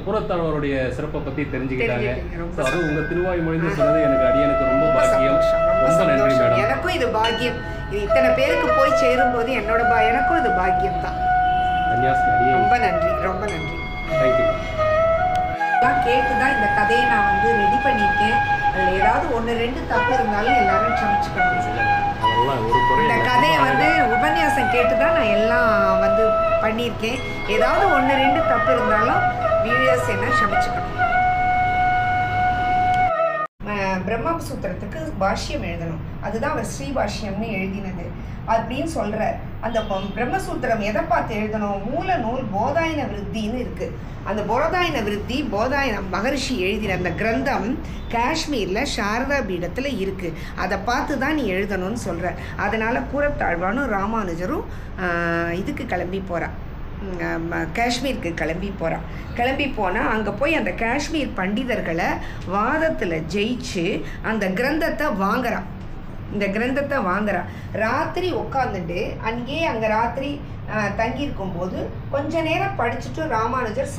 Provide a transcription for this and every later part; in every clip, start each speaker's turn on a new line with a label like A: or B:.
A: கூரத்தாழ்வாருடைய சிறப்பை பத்தி தெரிஞ்சுக்கிட்டாங்க. அது உங்க திருவாய் மொழிந்து சொன்னது எனக்கு அடியனுக்கு ரொம்ப பாக்கியம். ரொம்ப நன்றி மேடம்.
B: எனக்கும் இது பாக்கியம். இது இத்தனை பேருக்கு போய் சேரும்போது என்னோட எனக்கும் இது பாக்கியம் தான். ரொம்ப நன்றி, ரொம்ப நன்றி.
A: தேங்க்யூ.
B: கேட்டுதான் இந்த கதையை நான் வந்து ரெடி பண்ணியிருக்கேன். அதில் ஏதாவது 1-2 தப்பு இருந்தாலும் எல்லாரும் சமைச்சுக்கணும். இந்த கதையை வந்து உபன்யாசம் கேட்டு தான் நான் எல்லாம் வந்து பண்ணியிருக்கேன். ஏதாவது 1-2 தப்பு இருந்தாலும் வியூயர்ஸ் என்ன சமைச்சுக்கணும். பிரம்மசூத்திரத்துக்கு பாஷ்யம் எழுதணும். அதுதான் அவர் ஸ்ரீபாஷ்யம்னு எழுதினது அப்படின்னு சொல்கிறார். அந்த பிரம்மசூத்திரம் எதை பார்த்து எழுதணும்? மூல நூல் போதாயன விருத்தின்னு இருக்குது. அந்த போதாயன விருத்தி போதாயன மகரிஷி எழுதின அந்த கிரந்தம் காஷ்மீரில் சாரதா பீடத்தில் இருக்குது. அதை பார்த்து தான் நீ எழுதணும்னு சொல்கிற. அதனால் கூரத்தாழ்வானும் ராமானுஜரும் இதுக்கு கிளம்பி போகிறான், காஷ்மீருக்கு கிளம்பி போனால் அங்கே போய் அந்த காஷ்மீர் பண்டிதர்களை வாதத்தில் ஜெயிச்சு அந்த கிரந்தத்தை வாங்குறான். ராத்திரி உட்காந்துட்டு அங்கே ராத்திரி தங்கியிருக்கும் போது கொஞ்ச நேரம் படிச்சுட்டு ராமானுஜர்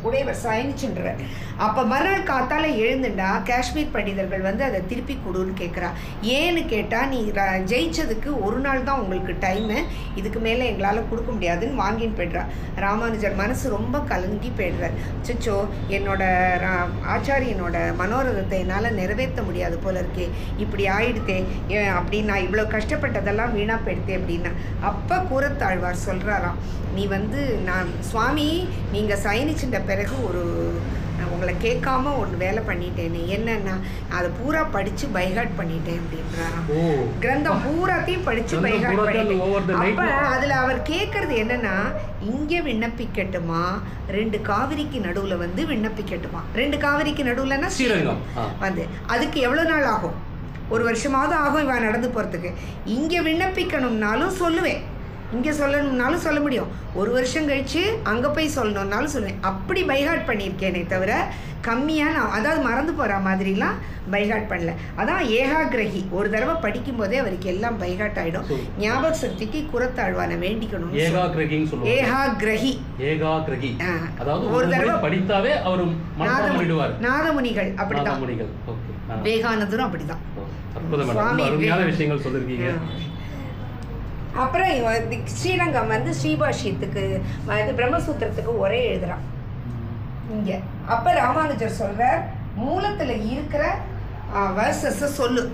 B: உடையவர் சாயனிச்சுன்றார். அப்போ மறுநாள் காத்தால எழுந்துண்டா காஷ்மீர் பண்டிதர்கள் வந்து அதை திருப்பி கொடுன்னு கேட்குறா. ஏன்னு கேட்டால், நீ ஜெயிச்சதுக்கு ஒரு நாள் தான் உங்களுக்கு டைமு, இதுக்கு மேலே எங்களால் கொடுக்க முடியாதுன்னு வாங்கின்னு போய்ட்றா. ராமானுஜர் மனசு ரொம்ப கலங்கி போய்டுறார். அச்சோ, என்னோட ஆச்சாரியனோட மனோரதத்தை என்னால் நிறைவேற்ற முடியாது போல இருக்கே, இப்படி ஆயிடுத்தே அப்படின்னா, இவ்வளோ கஷ்டப்பட்டதெல்லாம் வீணாக போயிடுத்தே அப்படின்னா. அப்போ கூரத்தாழ்வார் சொல்கிறாராம், நீ வந்து நான் சுவாமி நீங்கள் சயனிச்சுட்ட பிறகு உங்களை கேட்காம ஒன்று வேலை பண்ணிட்டேன்னு. என்னன்னா, அதை பூரா படித்து பைகாட் பண்ணிட்டேன் அப்படின்றாராம். கிரந்தம் பூராத்தையும் படித்து பைகாட் பண்ணிட்டேன். அப்போ அதில் அவர் கேட்குறது என்னன்னா, இங்கே விண்ணப்பிக்கட்டுமா, 2 காவிரிக்கு நடுவில் வந்து விண்ணப்பிக்கட்டுமா. 2 காவிரிக்கு நடுவில்னா ஸ்ரீரங்கம் வந்து அதுக்கு எவ்வளோ நாள் ஆகும்? 1 வருஷமாவது ஆகும் இவன் நடந்து போகிறதுக்கு. இங்கே விண்ணப்பிக்கணும்னாலும் சொல்லுவேன், இங்கே சொல்லணும்னாலும் சொல்ல முடியும். 1 வருஷம் கழித்து அங்கே போய் சொல்லணுன்னாலும் சொல்லுவேன். அப்படி பைகாட் பண்ணியிருக்கேனே தவிர கம்மியாக நான் அதாவது மறந்து போகிற மாதிரிலாம் பைகாட் பண்ணல. அதான் ஏகாகிரகி. ஒரு தடவை படிக்கும் போதே அவருக்கு எல்லாம் பைகாட் ஆகிடும். ஞாபக சக்திக்கு கூரத்தாழ்வானை வேண்டிக்கணும். ஏகாகிரகி ஒரு தடவை படித்தாவே அவர் நாதமுனிகள் அப்படிதான், விவேகானந்தரும் அப்படிதான். அப்புறம் ஸ்ரீரங்கம் வந்து ஸ்ரீபாஷ்யத்துக்கு பிரம்மசூத்திரத்துக்கு ஒரே எழுதுறான் இங்கே. அப்போ ராமானுஜர் சொல்கிற மூலத்தில் இருக்கிற வர்சஸை சொல்லு,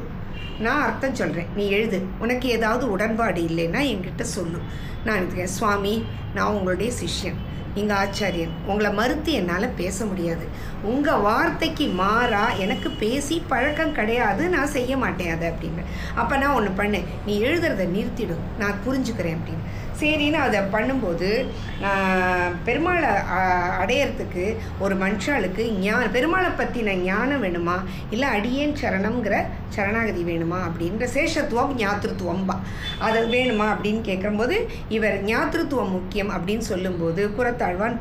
B: நான் அர்த்தம் சொல்கிறேன், நீ எழுது. உனக்கு ஏதாவது உடன்பாடு இல்லைன்னா என்கிட்ட சொல்லு. நான் இருக்கேன் சுவாமி, நான் உங்களுடைய சிஷ்யன், நீங்கள் ஆச்சாரியன், உங்களை மறுத்து என்னால் பேச முடியாது. உங்கள் வார்த்தைக்கு மாறா எனக்கு பேசி பழக்கம் கிடையாது, நான் செய்ய மாட்டேன் அதை அப்படின்னு. அப்போ நான் ஒன்று பண்ணேன், நீ எழுதுறதை நிறுத்திடும், நான் புரிஞ்சுக்கிறேன் அப்படின்னு. சரின்னு அதை பண்ணும்போது பெருமாளை அடையிறதுக்கு ஒரு மனுஷாளுக்கு பெருமாளை பற்றின ஞானம் வேணுமா, இல்லை அடியேன் சரணம்ங்கிற சரணாகதி வேணுமா அப்படின்ற சேஷத்துவம் ஞாத்திருத்துவம்பா அது வேணுமா அப்படின்னு கேட்கும்போது, இவர் ஞாத்திருத்துவம் முக்கியம் அப்படின்னு சொல்லும்போது கூரத்தாழ்வான்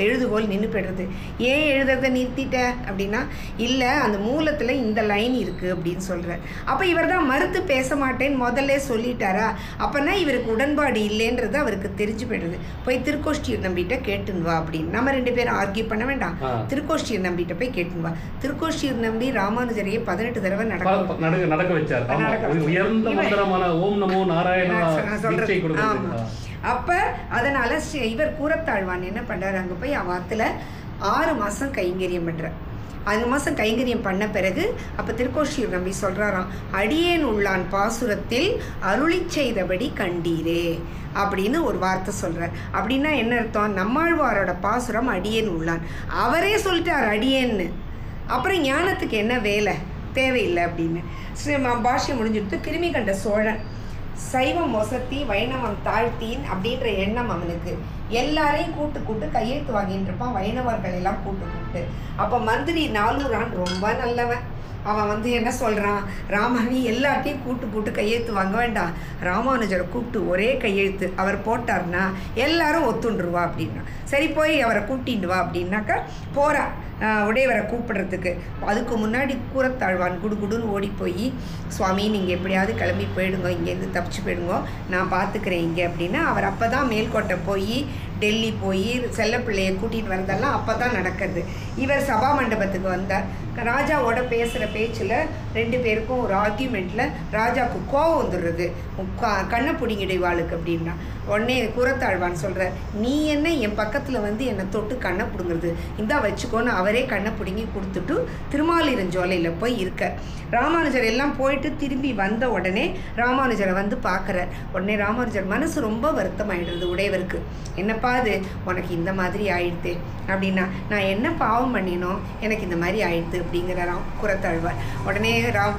B: எழுதுகோல் நின்று போய்டுறது. ஏன் எழுதுறதை நிறுத்திட்ட அப்படின்னா, இல்லை அந்த மூலத்தில் இந்த லைன் இருக்குது அப்படின்னு சொல்கிறார். அப்போ இவர் தான் மறுத்து பேச மாட்டேன்னு முதல்ல சொல்லிட்டாரா? அப்போனா இவருக்கு உடன்பாடு இல்லைன்றது அவருக்கு தெரிஞ்சு போய்டுது. போய் திருக்கோஷ்டியூர் நம்பிட்ட கேட்டுன்னு வா அப்படின்னு. நம்ம 2 பேரும் ஆர்கியூ பண்ண வேண்டாம், திருக்கோஷ்டியூர் நம்பிட்ட போய் கேட்டுன்னு வா. திருக்கோஷ்டியூர் நம்பி ராமானுஜரையே 18 தடவை நடக்க வச்சார். அப்போ அதனால் இவர் கூரத்தாழ்வான் என்ன பண்ணுறாரு, அங்கே போய் அவாத்தில் 6 மாதம் கைங்கரியம் பண்ணுறார். 5 மாதம் கைங்கரியம் பண்ண பிறகு அப்போ திருக்கோஷ்டியூர் நம்பி சொல்கிறாராம், அடியேன் உள்ளான் பாசுரத்தில் அருளி செய்தபடி கண்டீரே அப்படின்னு ஒரு வார்த்தை சொல்கிறார். அப்படின்னா என்ன அர்த்தம்? நம்மாழ்வாரோட பாசுரம் அடியேன் உள்ளான், அவரே சொல்லிட்டார் அடியேன்னு. அப்புறம் ஞானத்துக்கு என்ன வேலை தேவையில்லை அப்படின்னு பாஷ்யம் முடிஞ்சுட்டு கிருமி கண்ட சோழன் சைவம் ஒசத்தி வைணவம் தாழ்த்தின் அப்படின்ற எண்ணம் அவனுக்கு. எல்லாரையும் கூட்டு கையெழுத்து வாங்கிட்டு இருப்பான், வைணவர்கள் எல்லாம் கூட்டு. அப்போ மந்திரி நாலூரான் ரொம்ப நல்லவன். அவன் வந்து என்ன சொல்கிறான், ராமானி எல்லாத்தையும் கூட்டு கையெழுத்து வாங்க வேண்டாம், ராமானுஜரை கூப்பிட்டு ஒரே கையெழுத்து அவர் போட்டார்னா எல்லாரும் ஒத்துண்டுருவா அப்படின்னா. சரி போய் அவரை கூட்டிட்டு வா அப்படின்னாக்கா போகிறா உடையவரை கூப்பிடுறதுக்கு. அதுக்கு முன்னாடி கூரத்தாழ்வான் குடுன்னு ஓடி போய், சுவாமி நீங்கள் எப்படியாவது கிளம்பி போயிடுங்க, இங்கேருந்து தப்பிச்சு போயிடுங்க, நான் பார்த்துக்கிறேன் இங்கே அப்படின்னா. அவர் அப்போ தான் மேல்கோட்டை போய் டெல்லி போய் செல்லப்பிள்ளையை கூட்டிகிட்டு வரதெல்லாம் அப்போ தான் நடக்கிறது. இவர் சபா மண்டபத்துக்கு வந்தார். ராஜாவோட பேசுகிற பேச்சில் 2 பேருக்கும் ஒரு ஆர்கியூமெண்ட்டில் ராஜாவுக்கு கோவம் வந்துடுறது. கண்ணை பிடிங்கிடைவாளுக்கு அப்படின்னா உடனே கூரத்தாழ்வான் சொல்கிறார், நீ என்ன என் பக்கத்தில் வந்து என்னை தொட்டு கண்ணை பிடுங்குறது, இந்தா வச்சுக்கோன்னு அவரே கண்ணை பிடுங்கி கொடுத்துட்டு திருமாலிருஞ்சோலையில் போய் இருக்க. ராமானுஜர் எல்லாம் போயிட்டு திரும்பி வந்த உடனே ராமானுஜரை வந்து பார்க்குறார். உடனே ராமானுஜர் மனசு ரொம்ப வருத்தமாயிடுறது உடையவருக்கு. என்னப்பா அது உனக்கு இந்த மாதிரி ஆயிடுது அப்படின்னா, நான் என்ன பாவம் பண்ணினோ எனக்கு இந்த மாதிரி ஆயிடுது அப்படிங்கிறாராம் கூரத்தாழ்வார். உடனே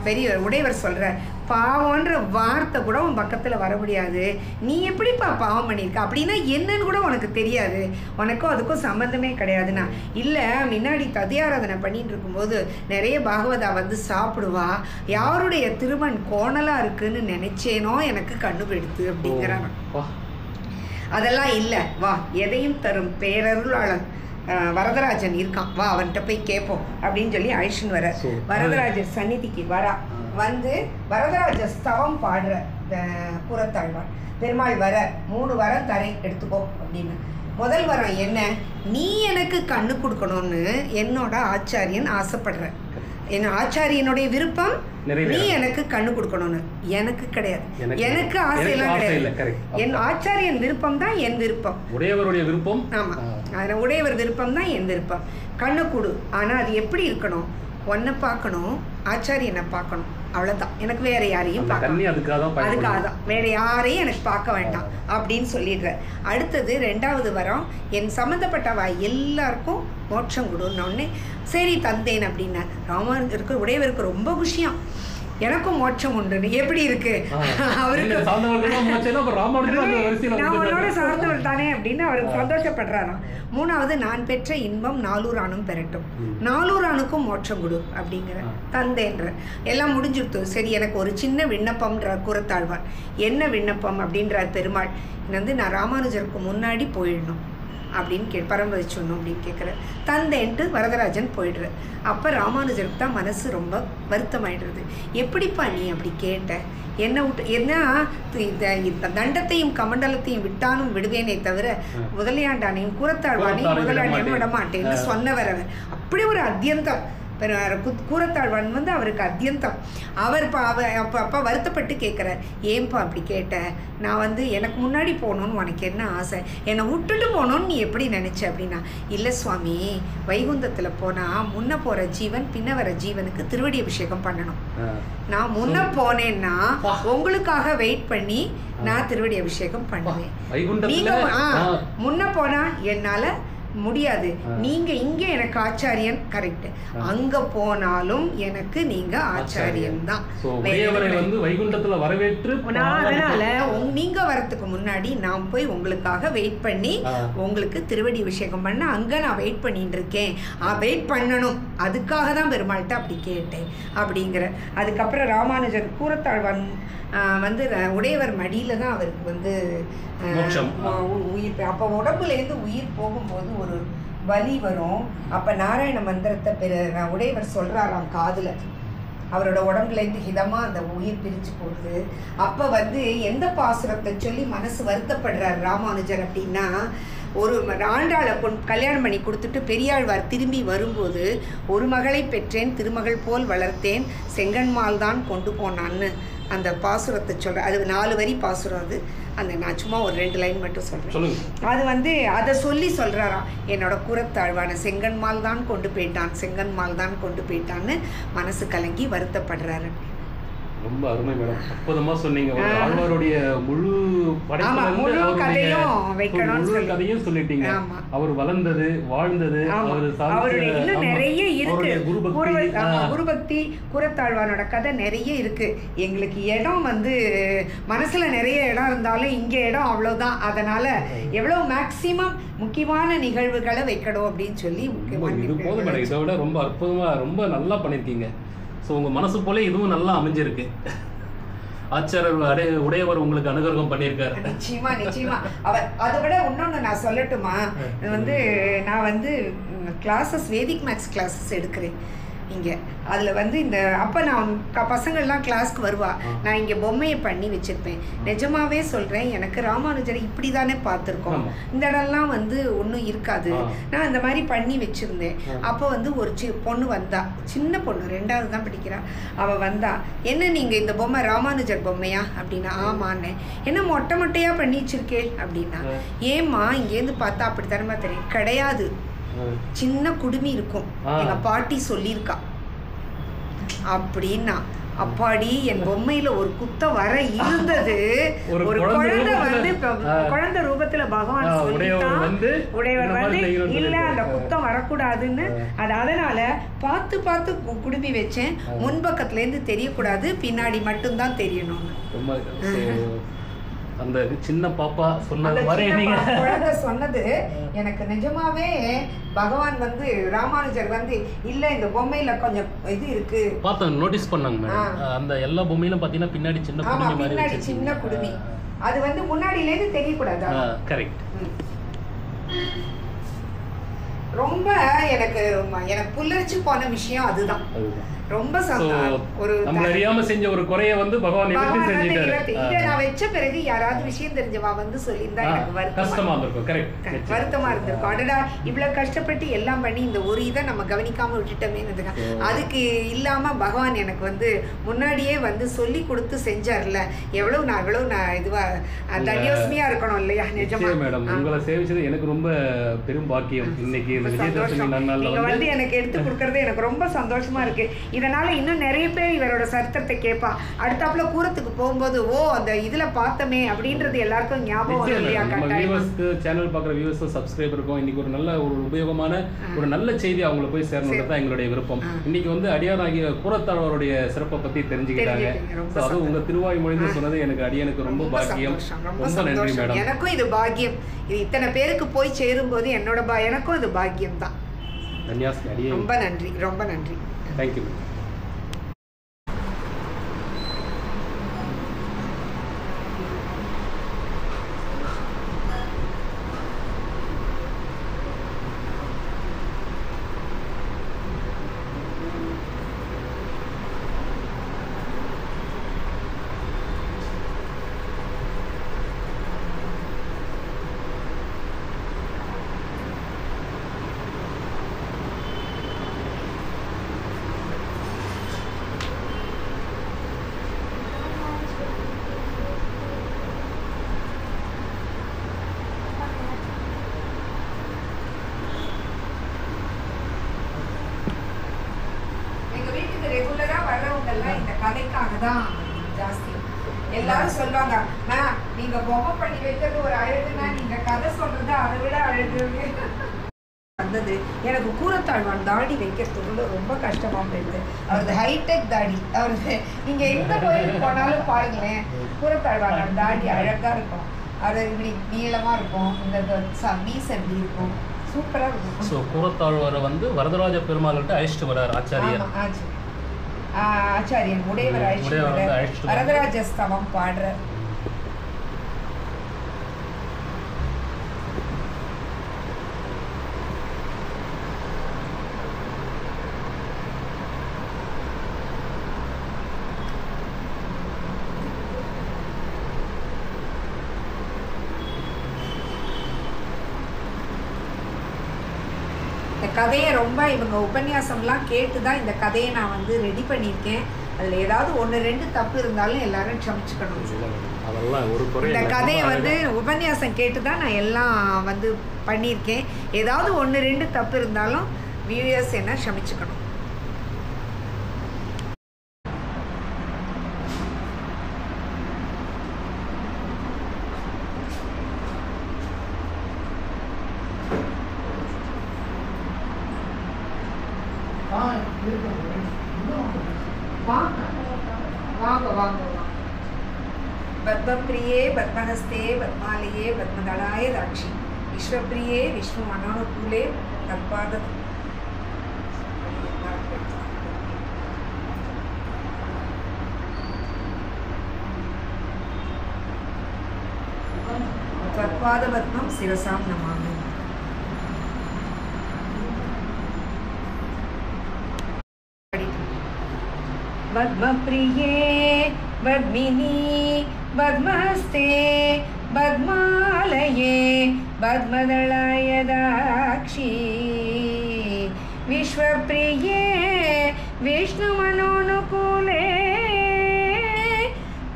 B: பெரிய உடையவர் சொல்கிறார், பாவம்ன்ற வார்த்தை கூட உன் பக்கத்தில் வர முடியாது, நீ எப்படிப்பா பாவம் பண்ணியிருக்க அப்படின்னா என்னன்னு கூட உனக்கு தெரியாது, உனக்கும் அதுக்கும் சம்மந்தமே கிடையாதுண்ணா. இல்லை முன்னாடி ததியாராதனை பண்ணிட்டு இருக்கும்போது நிறைய பாகவதா வந்து சாப்பிடுவா, யாருடைய திருமண் கோணலாக இருக்குன்னு நினைச்சேனோ எனக்கு கண்டுபிடித்து அப்படிங்கிறான். அதெல்லாம் இல்லை, வா எதையும் தரும் பேரருளாளன் வரதராஜன் இருக்கான், வா அவன்கிட்ட போய் கேட்போம் அப்படின்னு சொல்லி அழிச்சுன்னு வர. வரதராஜர் சந்நிதிக்கு வரா. வந்து வரதராஜ ஸ்தவம் பாடுற கூரத்தாழ்வான். பெருமாள் வர 3 வரம் தரேன் எடுத்துக்கோ அப்படின்னு. முதல் வரம் என்ன, நீ எனக்கு கண்ணு கொடுக்கணும்னு என்னோட ஆச்சாரியன் ஆசைப்படுற. என் ஆச்சாரியனுடைய விருப்பம் நீ எனக்கு கண்ணு கொடுக்கணும்னு. எனக்கு கிடையாது, எனக்கு ஆசையெல்லாம் கிடையாது. என் ஆச்சாரியன் விருப்பம் தான் என் விருப்பம், உடையவருடைய விருப்பம். ஆமா, அதில் உடையவர் விருப்பம் தான் என் விருப்பம். கண்ணு கொடு, ஆனால் அது எப்படி இருக்கணும், உன்னை பார்க்கணும், ஆச்சாரியனை பார்க்கணும், அவ்வளோதான். எனக்கு வேற யாரையும் பார்க்கணும், அதுக்காக தான், வேற யாரையும் எனக்கு பார்க்க வேண்டாம் அப்படின்னு சொல்லிடுறேன். அடுத்தது 2வது வரம், என் சம்மந்தப்பட்டவா எல்லாருக்கும் மோட்சம் கொடுன்னொன்னே சரி தந்தேன் அப்படின்னா ராமானுஜருக்கு உடையவருக்கு ரொம்ப குஷியாம். எனக்கும் மோட்சம் உண்டு, எப்படி இருக்கு அவருக்கு, நான் உன்னோட சார்ந்தவர் தானே அப்படின்னு அவருக்கு சந்தோஷப்படுறாராம். 3வது, நான் பெற்ற இன்பம் 4 ஆணும் பெறட்டும், 4 ஆணுக்கும் மோட்சம் கொடு அப்படிங்கிற தந்தேன்ற. எல்லாம் முடிஞ்சுடுத்து. சரி எனக்கு ஒரு சின்ன விண்ணப்பம்ன்றார் கூரத்தாழ்வார். என்ன விண்ணப்பம் அப்படின்றார் பெருமாள். வந்து நான் ராமானுஜருக்கு முன்னாடி போயிடணும் அப்படின்னு பரமதிச்சணும் அப்படின்னு கேட்குற. தந்தேன்ட்டு வரதராஜன் போயிடுற. அப்போ ராமானுஜருக்கு தான் மனசு ரொம்ப வருத்தமாயிடுறது. எப்படிப்பா நீ அப்படி கேட்ட, என்ன விட்டு என்ன இந்த தண்டத்தையும் கமண்டலத்தையும் விட்டானும் விடுவேனே தவிர முதலியாண்டானையும் கூரத்தாழ்வானையும் முதலாண்டியும் விட மாட்டேன்னு சொன்னவர். அவர் அப்படி ஒரு அத்தியந்தம். கூரத்தாழ்வான் வந்து அவருக்கு அத்தியந்தம். அவர் அப்போ வருத்தப்பட்டு கேட்குறார், ஏன்பா அப்படி கேட்ட, நான் வந்து எனக்கு முன்னாடி போகணுன்னு உனக்கு என்ன ஆசை, என்னை விட்டுட்டு போகணுன்னு நீ எப்படி நினச்ச அப்படின்னா, இல்லை சுவாமி, வைகுந்தத்தில் போனால் முன்ன போகிற ஜீவன் பின்ன வர ஜீவனுக்கு திருவடி அபிஷேகம் பண்ணணும். நான் முன்ன போனேன்னா உங்களுக்காக வெயிட் பண்ணி நான் திருவடி அபிஷேகம் பண்ணுவேன். நீங்கள் முன்ன போனால் என்னால் முடியாது, நீங்க இங்க எனக்கு ஆச்சாரியன் கரெக்ட், அங்க போனாலும் எனக்கு நீங்க ஆச்சாரியன் தான்.
A: வைகுண்டத்துல வரவேற்று
B: அதனால நீங்க வரத்துக்கு முன்னாடி நான் போய் உங்களுக்காக வெயிட் பண்ணி உங்களுக்கு திருவடி அபிஷேகம் பண்ண அங்க நான் வெயிட் பண்ணிட்டு இருக்கேன், வெயிட் பண்ணணும், அதுக்காக தான் பெருமாள்கிட்ட அப்படி கேட்டேன் அப்படிங்கிற. அதுக்கப்புறம் ராமானுஜர் கூரத்தாழ்வான் வந்து உடையவர் மடியில தான் அவருக்கு வந்து உயிர். அப்போ உடம்புலேருந்து உயிர் போகும்போது ஒரு வலி வரும். அப்போ நாராயண மந்திரத்தை உடையவர் சொல்கிறாராம் காதில், அவரோட உடம்புலேருந்து ஹிதமாக அந்த உயிர் பிரிஞ்சு போகுது. அப்போ வந்து எந்த பாசுரத்தை சொல்லி மனசு வருத்தப்படுறார் ராமானுஜர் அப்படின்னா, ஒரு ஆண்டாளை கல்யாணம் பண்ணி கொடுத்துட்டு பெரியாழ்வார் திரும்பி வரும்போது, ஒரு மகளை பெற்றேன் திருமகள் போல் வளர்த்தேன் செங்கன்மால் தான் கொண்டு போனான்னு அந்த பாசுரத்தை சொல்கிறேன். அது 4 வரி பாசுரம். அது அந்த நான் சும்மா ஒரு 2 லைன் மட்டும் சொல்கிறேன். அது வந்து அதை சொல்லி சொல்கிறாராம், என்னோட கூரத்தாழ்வான செங்கன்மால் தான் கொண்டு போயிட்டான், செங்கன்மால் தான் கொண்டு போயிட்டான்னு மனசு கலங்கி வருத்தப்படுறாரு.
A: ரொம்ப அருமை மேடம், அற்புதமா சொன்னீங்க. ஆழ்வாருடைய முழு கதையும் சொல்லிட்டீங்க. அவர் வளர்ந்தது, வாழ்ந்தது,
B: அவருடைய இன்னும் நிறைய இருக்கு. குருபக்தி கூரத்தாழ்வானோட கதை நிறைய இருக்கு. எங்களுக்கு இடம் வந்து மனசுல நிறைய இடம் இருந்தாலும் இங்க இடம் அவ்வளவுதான். அதனால எவ்வளவு மேக்சிமம் முக்கியமான நிகழ்வுகளை வைக்கணும் அப்படின்னு சொல்லி
A: போதும். இதை விட ரொம்ப அற்புதமா ரொம்ப நல்லா பண்ணிருக்கீங்க. ஸோ உங்கள் மனசு போல இதுவும் நல்லா அமைஞ்சிருக்கு. ஆச்சாரியர் உடையவர் உங்களுக்கு அனுகிரகம் பண்ணியிருக்காரு.
B: நிச்சயமா நிச்சயமா. அவர் அதை விட இன்னொன்று நான் சொல்லட்டுமா, வந்து நான் வந்து கிளாஸஸ் வேதிக் மேக்ஸ் கிளாஸஸ் எடுக்கிறேன். இங்கே அதில் வந்து இந்த அப்போ நான் பசங்கள்லாம் கிளாஸ்க்கு வருவா, நான் இங்கே பொம்மையை பண்ணி வச்சுருப்பேன். நிஜமாவே சொல்கிறேன், எனக்கு ராமானுஜரை இப்படி தானே பார்த்துருக்கோம், இந்த இடம்லாம் வந்து ஒன்றும் இருக்காது. நான் இந்த மாதிரி பண்ணி வச்சுருந்தேன். அப்போ வந்து ஒரு பொண்ணு வந்தா, சின்ன பொண்ணு 2வது தான் படிக்கிறா. அவள் வந்தா, என்ன நீங்கள் இந்த பொம்மை ராமானுஜர் பொம்மையா அப்படின்னா, ஆமான்னு. என்ன மொட்டை மொட்டையாக பண்ணி வச்சிருக்கே அப்படின்னா, ஏம்மா இங்கேருந்து பார்த்தா அப்படி தரமா தெரியும், கிடையாது சின்ன குடுமி இருக்கும், எங்க பாட்டி சொல்லியிருக்கா அப்படின்னா. அப்பாடி, என் பொம்மையில ஒரு குத்தம் வர இருந்தது. ஒரு குழந்தை வந்து குழந்தை ரூபத்துல பகவான் சொல்லிட்டான், உடையவர் வந்து இல்ல அந்த குத்தம் வரக்கூடாதுன்னு. அதனால பார்த்து பார்த்து குடுமி வச்சேன். முன்பக்கத்துல இருந்து தெரியக்கூடாது, பின்னாடி மட்டும்தான் தெரியணும்னு.
A: அந்த சின்ன பாப்பா சொன்னது மாதிரி
B: குழந்தை சொன்னது எனக்கு நிஜமாவே பகவான் வந்து ராமானுஜர் வந்து இல்ல இந்த பொம்மையில கொஞ்சம் இது இருக்கு
A: பார்த்தோம், நோட்டீஸ் பண்ணாங்க மேடம். அந்த எல்லா பொம்மையிலும் பாத்தீங்கன்னா பின்னாடி சின்ன குடுமி மாதிரி,
B: பின்னாடி சின்ன குடுமி, அது வந்து முன்னாடில இருந்து தெரியக்கூடாது.
A: கரெக்ட்.
B: ரொம்ப எனக்கு புல்லரிச்சு போன விஷயம் அதுதான். ரொம்ப
A: ஒரு நம்ம அறியாம செஞ்ச ஒரு குறைய வந்து பகவான் எப்படி செஞ்சிட்டாரு.
B: இத நான் வெச்ச பிறகு யாராவது விஷயம் தெரிஞ்சவா வந்து சொல்லிருந்தா எனக்கு
A: கஷ்டமா இருந்திருக்கும். கரெக்ட்,
B: வருத்தமா இருந்திருக்கும். அடடா இவ்வளவு கஷ்டப்பட்டு எல்லாம் பண்ணி இந்த ஒரு இதை நம்ம கவனிக்காம விட்டுட்டோமேன்னு. அதுக்கு இல்லாம பகவான் எனக்கு வந்து முன்னாடியே வந்து சொல்லி கொடுத்து செஞ்சார்ல, எவ்வளவு நான் இதுவா தன்யோஸ்மியா இருக்கணும் இல்லையா. நிஜமா
A: மேடம், உங்களை சேவிச்சது எனக்கு ரொம்ப பெரும் பாக்கியம். இன்னைக்கு இந்த விஜயதசமி நன்னாள்ல
B: வந்து எனக்கு எடுத்து கொடுக்கறது எனக்கு ரொம்ப சந்தோஷமா இருக்கு. இதனால இன்னும் நிறைய பேர் இவரோட சரித்திரத்தை கேட்பா. அடுத்தாப்புல கூரத்துக்கு போகும்போது ஓ அந்த இதுல பார்த்தமே அப்படின்றது எல்லாருக்கும் ஞாபகம் இல்லையா.
A: சேனல் பார்க்குற வியூவர்ஸ் சப்ஸ்கிரைபருக்கும் இன்னைக்கு ஒரு நல்ல ஒரு உபயோகமான ஒரு நல்ல செய்தி அவங்களை போய் சேரணுன்றது தான் எங்களுடைய விருப்பம். இன்னைக்கு வந்து அடியாராகிய கூரத்தாழ்வாருடைய சிறப்பை பத்தி தெரிஞ்சுக்கிட்டாங்க. அது உங்க திருவாய்மொழிந்து சொன்னது எனக்கு அடியானுக்கு ரொம்ப பாக்கியம். ரொம்ப நன்றி மேடம்.
B: எனக்கும் இது பாக்கியம். இது இத்தனை பேருக்கு போய் சேரும்போது என்னோட எனக்கும் இது பாக்கியம் தான். ரொம்ப நன்றி, ரொம்ப நன்றி.
A: Thank you.
B: இந்த கதைக்காக தான் ஜாஸ்தி. எல்லாரும் சொல்லுவாங்க, நீங்க பொம்மை பண்ணி வைக்கிறது ஒரு அழகுனா, நீங்க கதை சொல்றது அதை விட அழகு வந்தது. எனக்கு கூரத்தாழ்வான் தாடி வைக்கிறதுக்குள்ள ரொம்ப கஷ்டமா போயிடுது. அவரது ஹைடெக் தாடி, அவரது நீங்க எந்த கோயிலுக்கு போனாலும் பாருங்களேன், கூரத்தாழ்வான் தாடி அழகா இருக்கும். அவர் இப்படி நீளமா இருக்கும், இந்த மீச எப்படி இருக்கும், சூப்பரா இருக்கும்.
A: ஸோ கூரத்தாழ்வாரை வந்து வரதராஜ பெருமாள்கிட்ட அழைச்சிட்டு வர்றார் ஆச்சாரியர்.
B: ஆச்சாரியன் உடையவர் அழைச்சிட்டு வரதராஜ ஸ்தவம் பாடுற. இந்த கதையை ரொம்ப இவங்க உபன்யாசம்லாம் கேட்டு தான் இந்த கதையை நான் வந்து ரெடி பண்ணியிருக்கேன். அதில் ஏதாவது 1-2 தப்பு இருந்தாலும் எல்லாரும் க்ஷமிச்சுக்கணும். இந்த கதையை வந்து உபன்யாசம் கேட்டு தான் நான் எல்லாம் வந்து பண்ணியிருக்கேன். ஏதாவது 1-2 தப்பு இருந்தாலும் வியூயர்ஸ் என்ன க்ஷமிச்சுக்கணும். வாங்க வாங்க பத்மப்ரியே பத்மஹஸ்தே பத்மாலயே பத்மதளாய தாட்சி விஸ்வப்ரியே விஷ்ணு மனோனுகூலே தத்பாத தத்பாத பத்மம் சிரசாம் நமாமி. பத்மப்ரியே பத்மினி பத்மஸ்தே பத்மாலயே பத்மதளாயதாக்ஷி விஸ்வப்ரியே விஷ்ணுமனோனுகூலே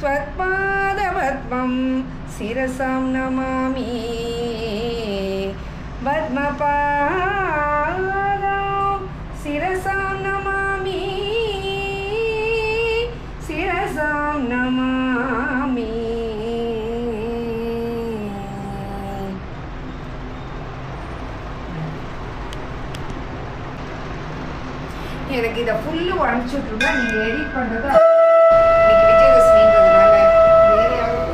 B: त्वत्पादपद्मं शिरसां नमामि पद्मपादं शिरसां नमामि शिरसां नमामि எனக்கு இதை ஃபுல்லு உடம்பு விட்டுருந்தா நீங்கள் எடிட் பண்ணுறது இன்னைக்கு விஜயதசமின்றதுனால வேற யாரும்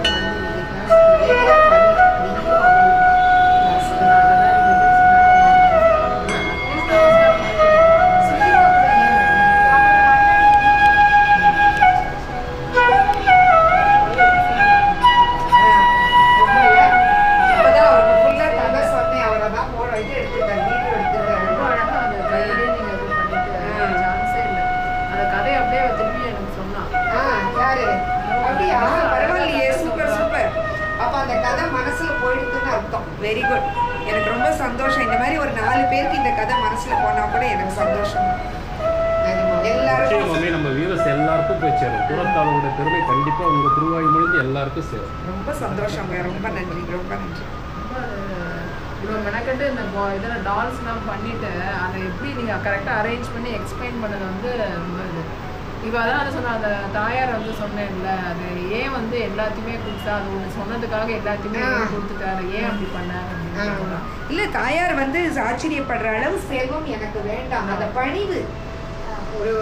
B: வெரி குட். எனக்கு ரொம்ப சந்தோஷம். இந்த மாதிரி ஒரு 4 பேருக்கு இந்த கதை மனசுல போனா கூட எனக்கு சந்தோஷம்.
A: எல்லாருமே நம்ம வியூவர்ஸ் எல்லாருக்கும் போய் சேரும். புறத்தாளோட பெருமை கண்டிப்பா உங்க திருவாய் மொழிந்து எல்லாருக்கும் சேரும்.
B: ரொம்ப சந்தோஷங்க. ரொம்ப நன்றி, ரொம்ப நன்றி.
C: இவ்வளோ மெனக்கட்டு இந்த இதில் டால்ஸ்லாம் பண்ணிவிட்டு அதை எப்படி நீங்கள் கரெக்டாக அரேஞ்ச் பண்ணி எக்ஸ்பிளைன் பண்ணது வந்து ரொம்ப இது. இப்போ அதான் சொன்ன அந்த தாயார் வந்து சொன்னேன்ல, அது ஏன் வந்து எல்லாத்தையுமே கொடுத்தா, அது ஒன்று சொன்னதுக்காக எல்லாத்தையுமே கொடுத்துட்டாரு, ஏன் அப்படி பண்ணாங்க அப்படின்னு.
B: இல்லை, தாயார் வந்து ஆச்சரியப்படுற அளவு செல்வம் எனக்கு வேண்டாம், அந்த பணிவு. ஒரு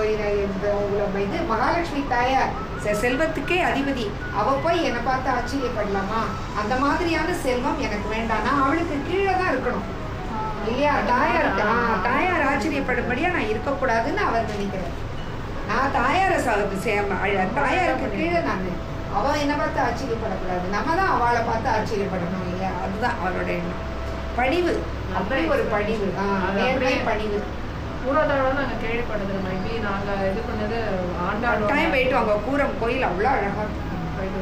B: இது மகாலட்சுமி தாயார் செல்வத்துக்கே அதிபதி, அவ போய் என்னை பார்த்து ஆச்சரியப்படலாமா? அந்த மாதிரியான செல்வம் எனக்கு வேண்டாம். நான் அவளுக்கு கீழே தான் இருக்கணும் இல்லையா? தாயார் ஆச்சரியப்படும்படியா நான் இருக்கக்கூடாதுன்னு அவர் நினைக்கிறேன். நான் தாயாருக்கு கீழே நான், அவள் என்னை பார்த்து ஆச்சரியப்படக்கூடாது, நம்ம தான் அவளை பார்த்து ஆச்சரியப்படணும் இல்லையா? அதுதான் அவளோட எண்ணம். பணிவு, அப்படி ஒரு பணிவு, நேர்மை, பணிவு.
C: பூரத்தாளம் நாங்கள் கேள்விப்பட்டது, மேபி நாங்கள் இது பண்ணது ஆண்டாள்
B: டைம் போயிட்டு வாங்க. பூரம் கோயில் அவ்வளோ அழகாக போயிட்டு